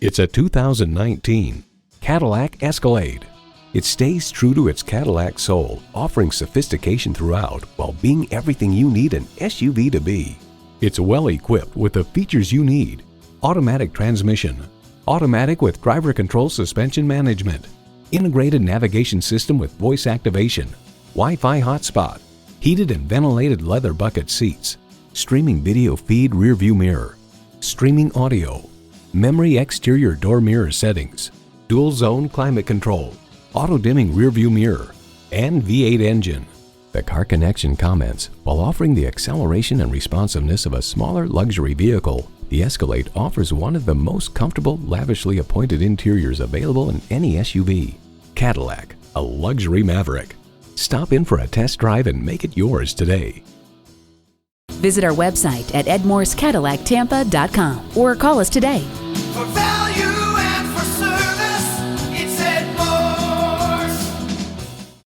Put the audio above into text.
It's a 2019 Cadillac Escalade. It stays true to its Cadillac soul, offering sophistication throughout while being everything you need an SUV to be. It's well equipped with the features you need: automatic transmission, automatic with driver control suspension management, integrated navigation system with voice activation, Wi-Fi hotspot, heated and ventilated leather bucket seats, streaming video feed rear view mirror, streaming audio, memory exterior door mirror settings, dual zone climate control, auto dimming rear view mirror, and V8 engine. The Car Connection comments, while offering the acceleration and responsiveness of a smaller luxury vehicle, the Escalade offers one of the most comfortable, lavishly appointed interiors available in any SUV. Cadillac, a luxury maverick. Stop in for a test drive and make it yours today. Visit our website at edmorsecadillactampa.com or call us today. For value.